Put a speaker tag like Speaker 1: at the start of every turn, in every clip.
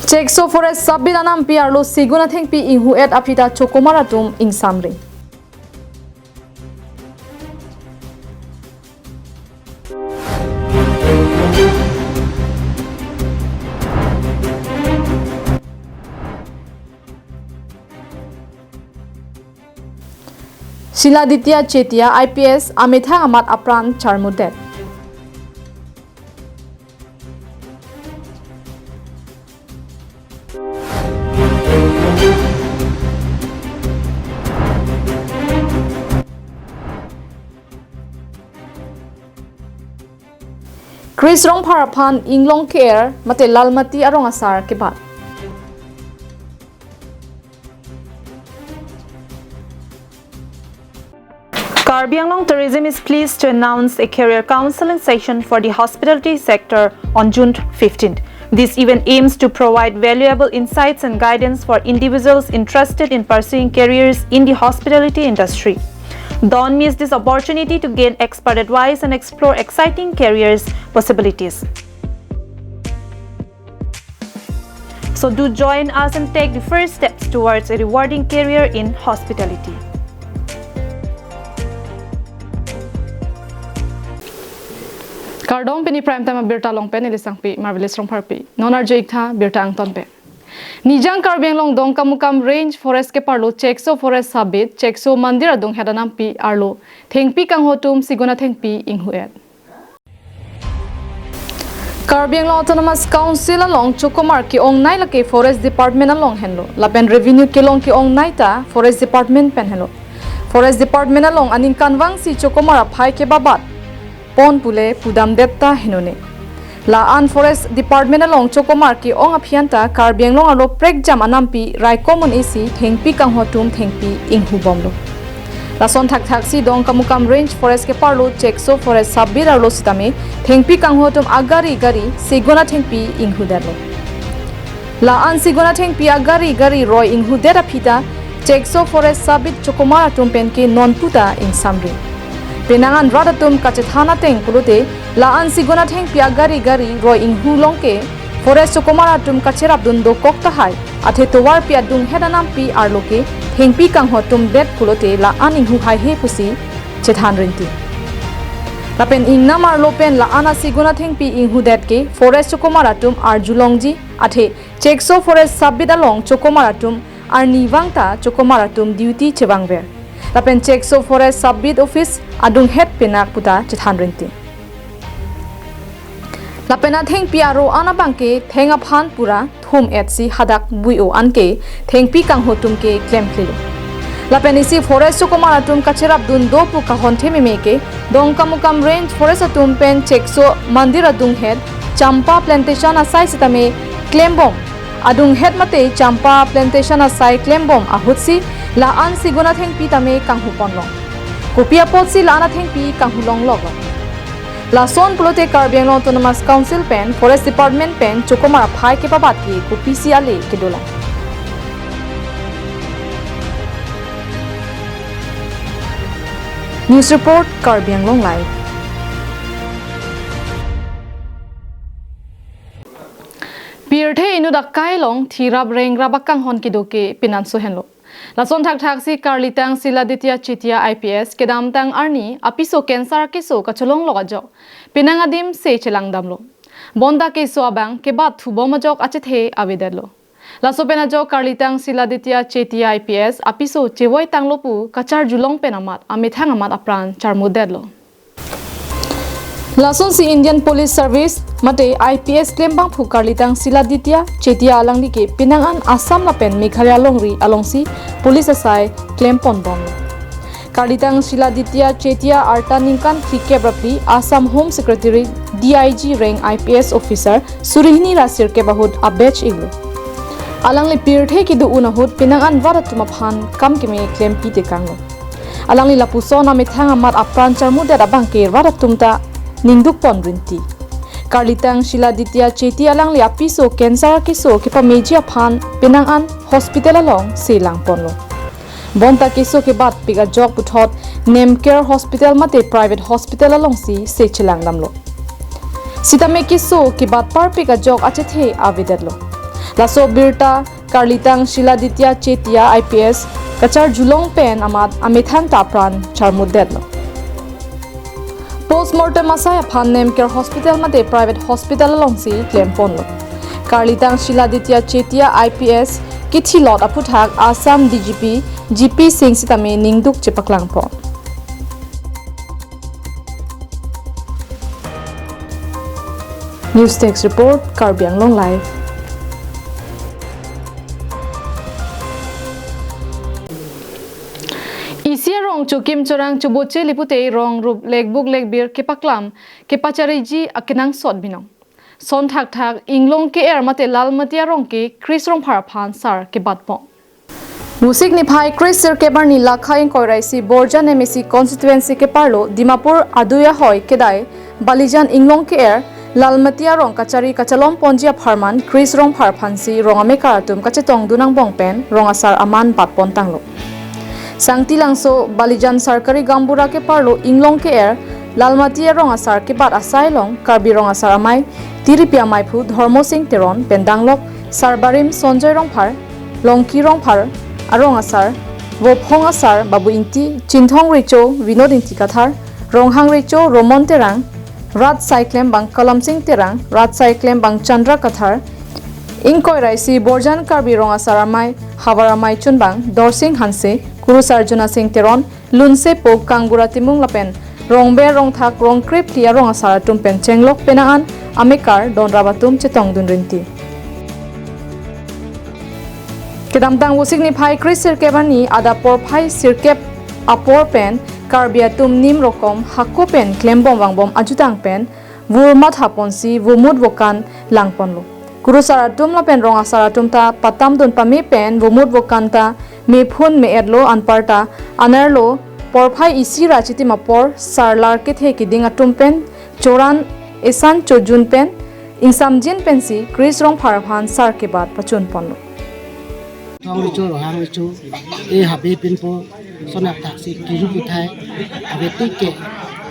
Speaker 1: Chekso forest sabin anam piarlo siguna theng pi inhu et apita chokomaratum ing samring. Shiladitya Chetia IPS Ametha Amat Apran Charmudet. Chris Rong Parapan Inglong Care Mate Lalmati Arong Asar Kebat.
Speaker 2: Karbi Anglong Tourism is pleased to announce a career counseling session for the hospitality sector on June 15th. This event aims to provide valuable insights and guidance for individuals interested in pursuing careers in the hospitality industry. Don't miss this opportunity to gain expert advice and explore exciting careers possibilities. So do join us and take the first steps towards a rewarding career in hospitality.
Speaker 1: Kardong pini prime time birta long pen ilisang pi marvelous rong parpi nonar jeikha birta angton pe nijang karbeng long dong kamukam range forest ke parlo chekso forest sabit chekso mandir adong hedanam pi arlo thengpi kang hotum sigona thengpi inghuet Karbeng Long Autonomous Council along Chokomar ki ong nai lake forest department along henlo lapen revenue ki long ki ong nai ta forest department pen henlo forest department along aning kanwang si Chokomar phai ke babat Pon pule pudam depta hinone. La an forest department along Chokomar ki ong aphianta Karbiang long alo prek jam anampi rai common AC thengpi kang hotum thengpi inghu bomlo. La son thak thak si dong kamukam range forest ke parlo chekso forest sabbir arlo sitame thengpi kang hotum agari gari sigona thengpi inghu derlo. La an sigona thengpi agari gari roi inghu dera phita chekso forest sabbit Chokomar atum pen ke non puta ing samri. Penangan radatum kachethana teng pulute laan sigona theng piagari gari roi inghu longke forest Chokomar atum kacherap dun do kokta hai athe towar pi adung hedanam pi arloke thengpi kang hotum bet pulute laan inghu hai he pusi chethan rinti lapen ingnam arlopen laana sigona theng pi inghu det ke forest Chokomar atum arjulongji athe chekso forest sabbit along Chokomar atum arniwangta Chokomar atum duty chebangber lapen chekso forest sabbit office adung het penak puta chethan rinti lapena theng piaro ana bangke thenga phan pura thum etsi hadak buio anke thengpi kang hotum ke claim khilo lapeni si forest Chokomar atum kacherap dun do pu ka hon themi meke dong kamukam range forest atum pen chekso mandir adung het champa plantation asai sitame claim bom adung het mate champa plantation asai claim bom ahutsi la an sigona thengpi tame kang hupon long Kupia potsi lana thengpi kang hulong logo. La son plote Karbiang Long Autonomous Council pen Forest Department pen Chokomar phai ke babat ki kupi si ale ke dola. News report Karbiang Long Live. Pirthe inu dakai long thirab reng rabakang hon ki doke pinanso henlo. Lason thak thak si Karlitang Shiladitya Chetia IPS kedam tang arni apiso cancer keso kacholong logajo pinangadim se chelang damlo bonda keso abang ke bat thubo majok achethe avedelo laso penajo Karlitang Shiladitya Chetia IPS apiso chewoi tanglopu kachar julong penamat amethang amat apran charmudelo Lason si Indian Police Service mate IPS klembang phu Karlitang Shiladitya Chetia alangli ke pinangan Assam lapen Meghalaya longri alongsi police asai claim pon bom Karlitang Shiladitya Chetia arta ningkan khike brapli Assam Home Secretary DIG rank IPS officer Surihini Rasir ke bahut abech iglo alangli pirthe ki du unahut pinangan waratuma phan kam ke me claim pi te kanglo alangli lapusona methang amat apran charmude abang ke waratumta Ningduk pon rinti Karlitang Shiladitya Chetia alangli apiso cancer keso ke pamejia phan pinangan hospital along selang ponlo bonta keso ke bat piga jok puthot name care hospital mate private hospital along si se chelang namlo sitame keso ke bat par piga jok achethe avedadlo Laso Birta Karlitang Shiladitya Chetia IPS Kachar Julong Pen Amat Amithan Tapran Charmudedlo Postmortem Masaya Panem Care Hospital Mate Private Hospital Longsi Klemponlo Karlitang Shiladitya Chetia IPS Kichilot Aputhak Assam DGP GP Singh Sitame Ningduk Chipaklangpo News Text Report Karbiang Long Live Isia rong chukim chorang chuboche lipute rong rup legbuk legbir kepaklam kepachareji akenang sot binong son thak thak inglong ke er mate lal matia rong ke Chris rong pharaphan sar ke batpo Musik ni phai Chris sir ke barni lakha in koiraisi Borja Nemesi constituency ke parlo Dimapur aduya hoy kedai Balijan inglong ke er lalmatia rong kachari kachalom ponjia pharman Chris rong pharphansi rongame karatum kachetong dunang bongpen rongasar aman batpon tanglo Sangti langso Balijan Sarkari Gambura ke parlo inglong ke er lalmatia rong asar ke bat asai long karbi rong asar amai tiripia maipu Dharmo Singh Teron pendanglok sarbarim Sonjoy rong phar longki rong phar arong asar wophong asar babu inti chinthong richo Vinod inti kathar ronghang richo Romon terang rat cyclem bang Kalam Singh terang rat cyclem bang Chandra kathar ingkoi raisi Borjan karbi rong asar amai hawaramai chunbang Dorsing Hanse Kuru Sarjuna Singh Teron Lunse Pog Kangbura Timung Lapen Rongbe Rong Thak Rong Krip Tia Rong Asara Tumpen Chenglok Penaan Amekar Don Rabatum Chetong Dun Rinti Kedamtang Wusik ni Phai Chris Sirkebani Adapor Phai Sirkep Apor Pen Karbiatum Nim Rokom Hakko Pen Klembom Wangbom Ajutang Pen Vurmat Haponsi Vumud Vokan Langponlo Kuru Saratum Lapen Rong Asara Tumta Patam Dun Pame Pen Vumud Vokanta me phun me edlo anparta anarlo porphai isi rachiti mapor sarlar ke the kiding atumpen choran esan chojun pen insamjin pensi Chris rong pharaphan sar ke bad pachun ponlo
Speaker 3: tong richo rohang richo e habi pinpo sonak taksi kiru puthai abeti ke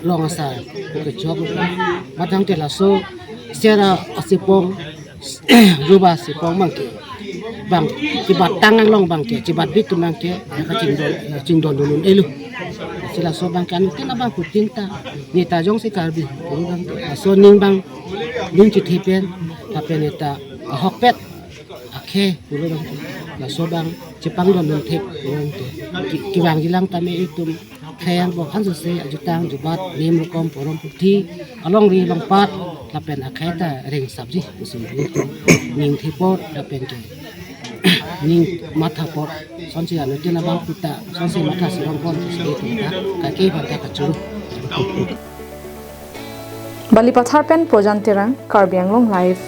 Speaker 3: long asar ke job madang te laso sera asipong ruba sipong mangke bang cibat tangang long bang ke cibat bitu bang ke ka cingdon dulun elu sila so bang kan tina bang puting ta ni ta jong si karbi bang so ning bang ning chi thipen apen eta hokpet akhe dulu bang la so bang cipang don dun thek bang ke ki bang jilang tame itum khayang bo han se ajutang jubat nim rokom porom puthi along ri long pat lapen akheta ring sabji usim ning thipot lapen ke ning matha por sonsi anu tena bang puta sonsi matha sirong pon seperti itu kaki banta kacuru
Speaker 1: Bali Pathar Pen Projanterang Karbiang Long Live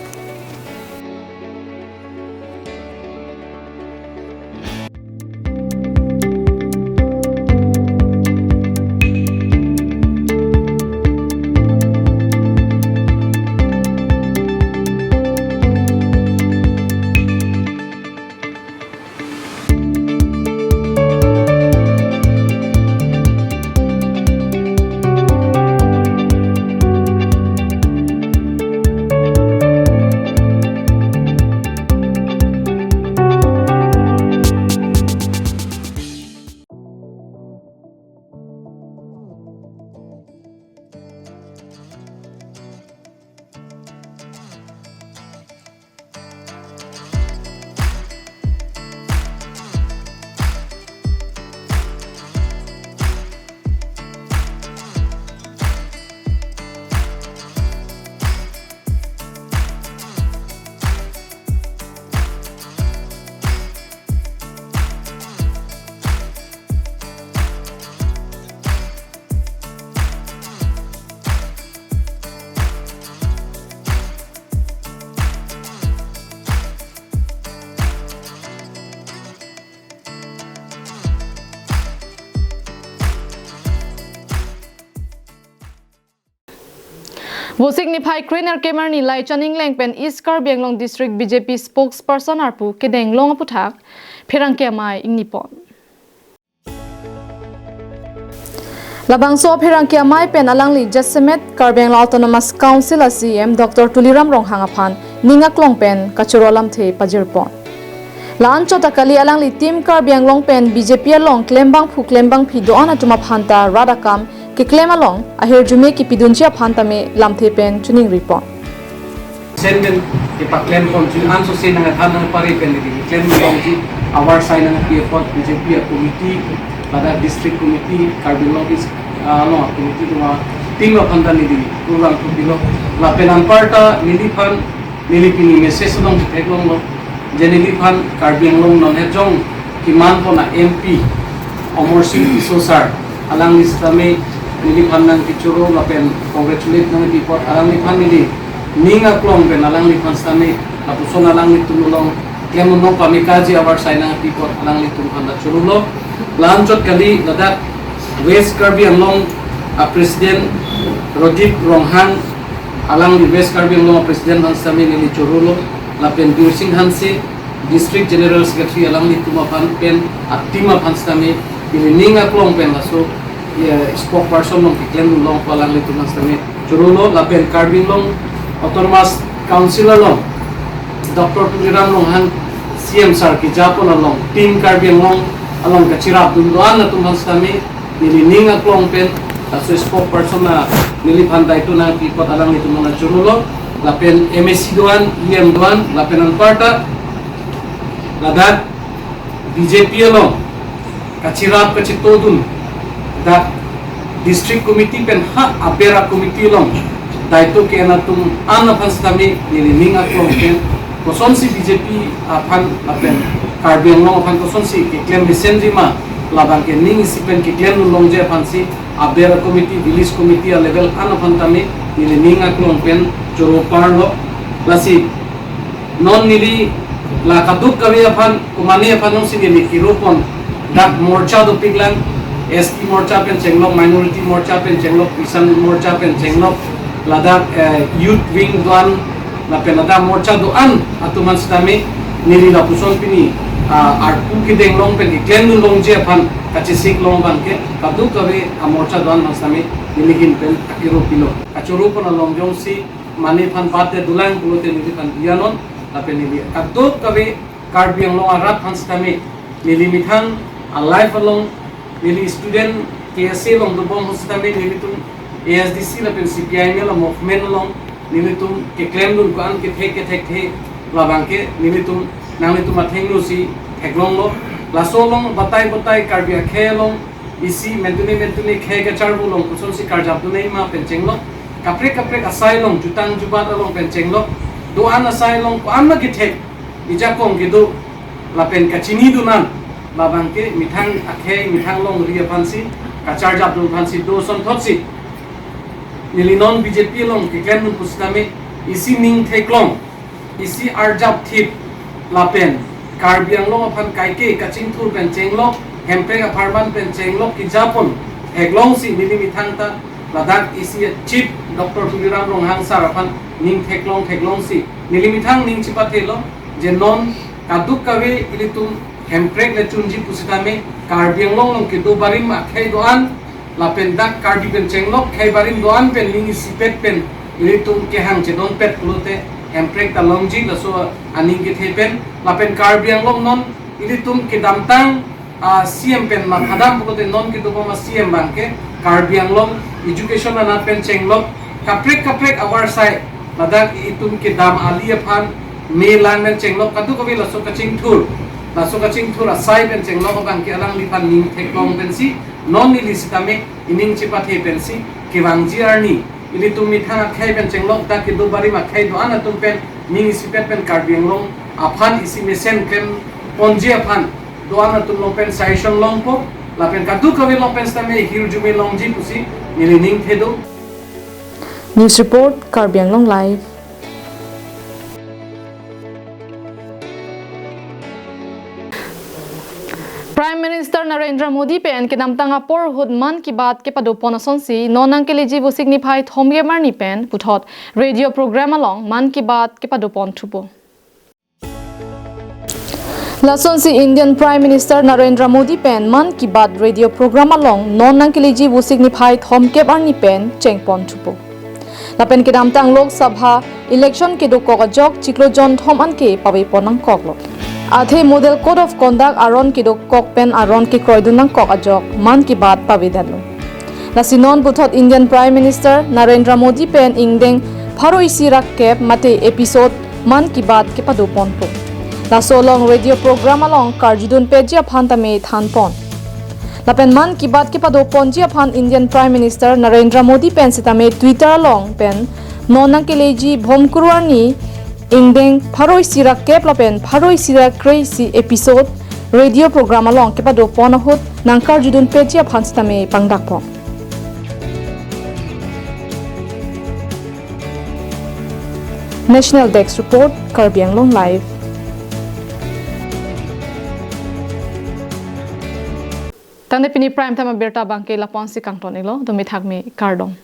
Speaker 1: Wosik ni phai Kriner Kemer ni Lai Chaning Lengpen East Karbiang Long District BJP spokesperson arpu kedeng long aputhak pherang ke mai ingnipon Labangso pherang ke mai pen alangli Jasemet Karbiang Autonomous Council CM Dr Tuliram Ronghangaphan ningak long pen kachurolam the pajirpon lan chota kali alang li tim Karbiang long pen BJP along klembang phi doana tuma phanta radakam ke claim along ahir jume ki pidunchia phanta me lamthe pen tuning report
Speaker 4: senden ke paklem kon ju an so sen na than na pare pen di claim long ji awar sign na ki pot BJP committee pada district committee Karbiang long is no committee tuma tim phanta ni di program ko dilo la penan parta niliphan nilipini message long theklong lo jenili phan Karbiang long non he jong kiman ko na MP Amor Singh Sosar alang listame niliphan nang kichuro la pen congratulate nang report alang liphan nili ninga klong pen alang liphan stame apuson alang litulong kemo no kamikaze awar sign nang report alang litum phan da churulo lanchot kali ladak West Karbiang long President Rodip Ronghang alang di West Karbiang long President han stame nili churulo lapen Dursing Hansi District General Secretary alang ni tuma pan pen atima pan stame ini ninga klong pen laso spokesperson long kiklem long palang ni tuma stame churulo lapen Karbiang long autonomous councilor long Dr. Tuliram long han CM sar ki japon long team Karbiang long along kachirap dundoan na tuma stame ini ninga klong pen laso spokesperson na niliphan dai tu na kipot alang ni tuma churulo lapen MSC doan, IM doan, lapen ang parta ladat BJP along kachirap kachitodun dat district committee pen ha apera committee long daito ke anatum anapans kami nilining aklong pen koson si BJP apan lapen Karbiang long apan koson si kiklem Vicendrima labang ke ning isipen kiklem long je apan si apera committee village committee a level anapan kami nilining aklong pen choro parlo lasi non nili la kaduk kami apan kumani apan nong sinili kiropon dak morcha do piglang ST morcha pen chenglok minority morcha pen chenglok kisan morcha pen chenglok ladak youth wing doan la pen ladak morcha doan atuman stami nili la puson pini arpu kideng long pen iklen long je apan kachisik long ban ke kaduk kami morcha doan stami niligin pen akiro pilo achoro pon long jong si mani phan pate dulang pulote nili phan dianon tapi nili kaduk kabe Karbiang long arat phan stami nili mithang a life along nili student KSA long dobong stami nili tum ASDC la pen CPI la movement long nili tum ke claim dun kan ke the labang ke nili tum nang tum atheng lu si theklong lo laso long batai Karbiang khelong isi mentuni khe ke charbu long kuson si karjap du nei ma pen chenglo kaprek asai long jutang jubat long penceng lo doan asai long ko amma githek ijakong gidu lapen kachini dunan labang ke mithang akhe mithang long ria phansi kachar jab dun phansi do son thotsi nilinon BJP long ke ken pustame isi ning theklong isi arjab thip lapen Karbiang long aphan kaike kaching thur penceng lo hempe ka pharman penceng lo ki japon heglong si nili mithang ta ladak isi chief Dr. Tuliram long hang sarapan ning theklong si nilimithang ning chipathelo je non kaduk kawe ilitum hemprek le chunji pusitame Karbiang long ke do barim akhai doan lapen dak kardi pen chenglok khai barim doan pen ning sipet pen ilitum ke hang che don pet pulote hemprek ta longji laso aning ke thepen lapen Karbiang long non ilitum ke damtang CM pen ma khadam pulote non ke do ma CM bangke Karbiang long education na pen chenglok kaprek awar sai ladak itum ke dam alia phan me lan men chenglok kadu kabi laso kaching thur asai pen chenglok bang ke alang lipan ning theklong pen si non ni lisitame ining chipathe pen si ke wangji arni ini tum mithang khai pen chenglok da ke do bari ma khai do ana tum pen ning sipet pen Karbiang long aphan isi mesen ken ponji aphan do ana tum long pen saishon long ko lapen kadu kabi long pen stame hiru jume long ji pusi nilining thedo.
Speaker 1: News report Karbiang long live. Prime Minister Narendra Modi pen ke namtanga por hudman ki baat ke padopon asonsi nonang ke leji bu signify thomge marni pen puthot radio program along man ki baat ke padopon thupo. Lasonsi Indian Prime Minister Narendra Modi pen man ki baat radio program along nonang ke leji bu signify thomke marni pen chengpon thupo. lapen ke dam tang lok sabha election ke do kok ajok chiklo jon thom an ke pawi ponang kok lo athe model code of conduct aron ke do kok pen aron ke kroidunang kok ajok man ki bat pawi dalo la sinon buthot Indian Prime Minister Narendra Modi pen ingdeng pharo isi rak kep mate episode man ki bat ke padu pon po la so long radio program along karjidun pejia phantame than pon lapen man ki bat ke padu pon jia phan Indian Prime Minister Narendra Modi pen sitame Twitter along pen nonang ke leji bhom kurwani ingdeng pharo isi rak kep lapen pharo isi rak crazy episode radio program along ke padu pon hut nang karjidun pejia phan sitame pangdak pon National Desk Report, Karbiang Long Live. Tangde pini prime time berta bangke lapon si kangton ilo, domi thagmi kardom.